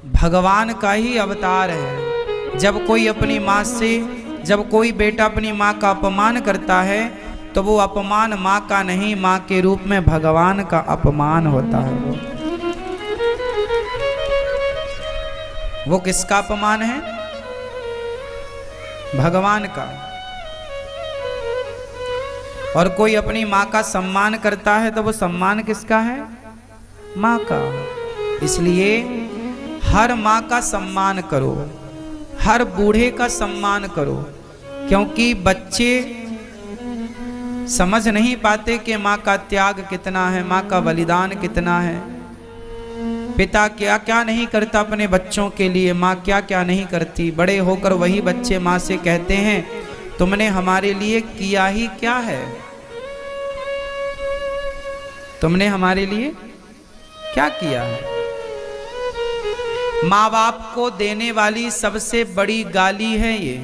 भगवान का ही अवतार है। जब कोई अपनी माँ से, जब कोई बेटा अपनी माँ का अपमान करता है तो वो अपमान माँ का नहीं, माँ के रूप में भगवान का अपमान होता है। वो किसका अपमान है? भगवान का। और कोई अपनी माँ का सम्मान करता है तो वो सम्मान किसका है? माँ का। इसलिए हर माँ का सम्मान करो, हर बूढ़े का सम्मान करो, क्योंकि बच्चे समझ नहीं पाते कि माँ का त्याग कितना है, माँ का बलिदान कितना है। पिता क्या क्या नहीं करता अपने बच्चों के लिए, माँ क्या क्या नहीं करती। बड़े होकर वही बच्चे माँ से कहते हैं तुमने हमारे लिए किया ही क्या है, तुमने हमारे लिए क्या किया है। माँ बाप को देने वाली सबसे बड़ी गाली है ये।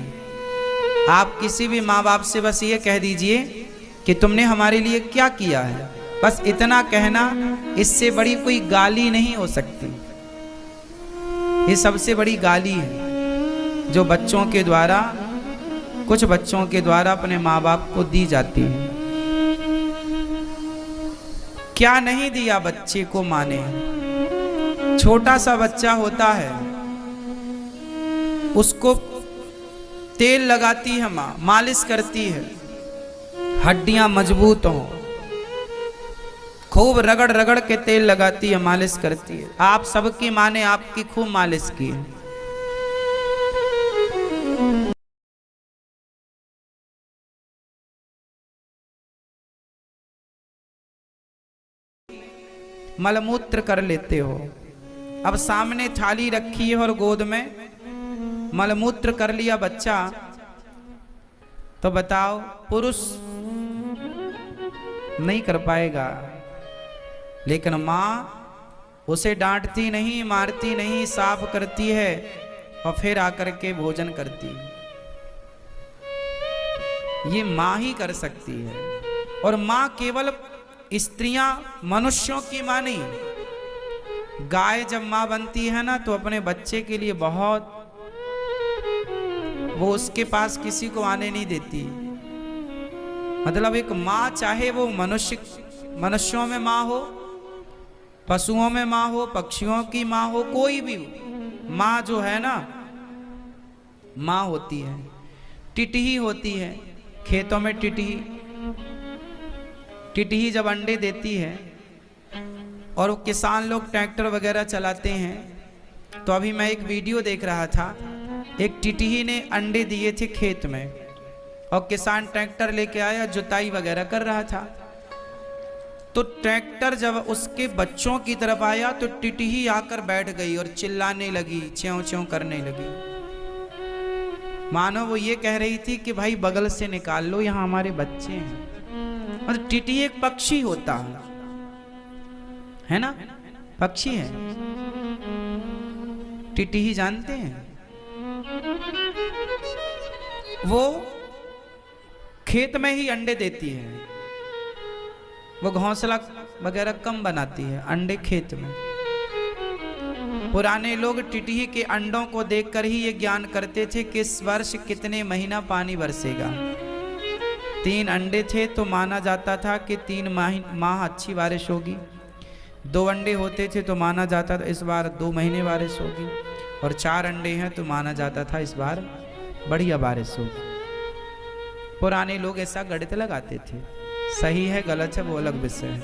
आप किसी भी माँ बाप से बस ये कह दीजिए कि तुमने हमारे लिए क्या किया है, बस इतना कहना, इससे बड़ी कोई गाली नहीं हो सकती। ये सबसे बड़ी गाली है जो बच्चों के द्वारा, कुछ बच्चों के द्वारा अपने माँ बाप को दी जाती है। क्या नहीं दिया बच्चे को माँ ने। छोटा सा बच्चा होता है, उसको तेल लगाती है माँ, मालिश करती है, हड्डियां मजबूत हों, खूब रगड़ रगड़ के तेल लगाती है, मालिश करती है। आप सबकी माँ ने आपकी खूब मालिश की है। मलमूत्र कर लेते हो। अब सामने थाली रखी है और गोद में मलमूत्र कर लिया बच्चा, तो बताओ पुरुष नहीं कर पाएगा, लेकिन माँ उसे डांटती नहीं, मारती नहीं, साफ करती है और फिर आकर के भोजन करती है। ये माँ ही कर सकती है। और माँ केवल स्त्रियां, मनुष्यों की माँ नहीं। गाय जब माँ बनती है ना तो अपने बच्चे के लिए बहुत, वो उसके पास किसी को आने नहीं देती। मतलब एक माँ, चाहे वो मनुष्यों में माँ हो, पशुओं में माँ हो, पक्षियों की माँ हो, कोई भी माँ जो है ना माँ होती है। टिटही होती है खेतों में, टिटही जब अंडे देती है और वो किसान लोग ट्रैक्टर वगैरह चलाते हैं, तो अभी मैं एक वीडियो देख रहा था, एक टिटही ने अंडे दिए थे खेत में और किसान ट्रैक्टर लेके आया, जुताई वगैरह कर रहा था। तो ट्रैक्टर जब उसके बच्चों की तरफ आया तो टिटही आकर बैठ गई और चिल्लाने लगी, च्यों च्यों करने लगी, मानो वो ये कह रही थी कि भाई बगल से निकाल लो, यहाँ हमारे बच्चे हैं। मतलब टिटही एक पक्षी होता है ना, पक्षी है। टिटही जानते हैं, वो खेत में ही अंडे देती है, वो घोंसला वगैरह कम बनाती है, अंडे खेत में। पुराने लोग टिटही के अंडों को देखकर ही ये ज्ञान करते थे कि इस वर्ष कितने महीना पानी बरसेगा। 3 अंडे थे तो माना जाता था कि 3 माह अच्छी बारिश होगी। 2 अंडे होते थे तो माना जाता था इस बार 2 महीने बारिश होगी। और 4 अंडे हैं तो माना जाता था इस बार बढ़िया बारिश होगी। पुराने लोग ऐसा गणित लगाते थे। सही है गलत है वो अलग विषय है,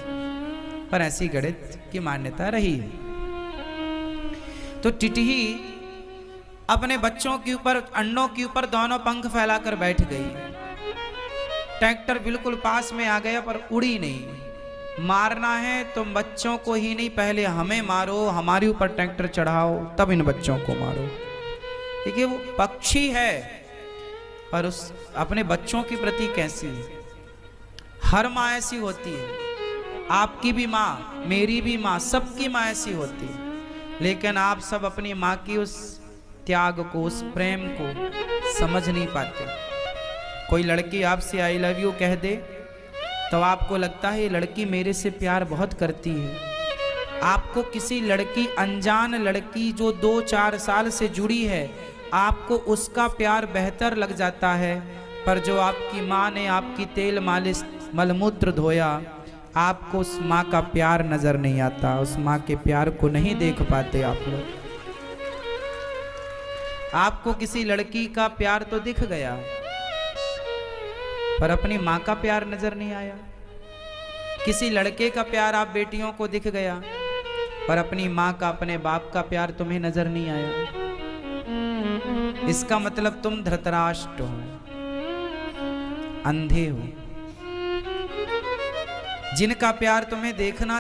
पर ऐसी गणित की मान्यता रही है। तो टिटही अपने बच्चों के ऊपर, अंडों के ऊपर दोनों पंख फैलाकर बैठ गई। ट्रैक्टर बिल्कुल पास में आ गया पर उड़ी नहीं। मारना है तो बच्चों को ही नहीं, पहले हमें मारो, हमारे ऊपर ट्रैक्टर चढ़ाओ, तब इन बच्चों को मारो। देखिए वो पक्षी है पर उस अपने बच्चों के प्रति कैसी है। हर माँ ऐसी होती है, आपकी भी माँ, मेरी भी माँ, सबकी माँ ऐसी होती है। लेकिन आप सब अपनी माँ की उस त्याग को, उस प्रेम को समझ नहीं पाते। कोई लड़की आपसे आई लव यू कह दे तो आपको लगता है ये लड़की मेरे से प्यार बहुत करती है, आपको किसी लड़की, अनजान लड़की जो 2-4 साल से जुड़ी है, आपको उसका प्यार बेहतर लग जाता है, पर जो आपकी माँ ने आपकी तेल मालिश मलमूत्र धोया, आपको उस माँ का प्यार नजर नहीं आता, उस माँ के प्यार को नहीं देख पाते आप लोग। आपको किसी लड़की का प्यार तो दिख गया, पर अपनी माँ का प्यार नजर नहीं आया। किसी लड़के का प्यार आप बेटियों को दिख गया, पर अपनी माँ का, अपने बाप का प्यार तुम्हें नजर नहीं आया। इसका मतलब तुम धृतराष्ट्र हो, अंधे हो। जिनका प्यार तुम्हें देखना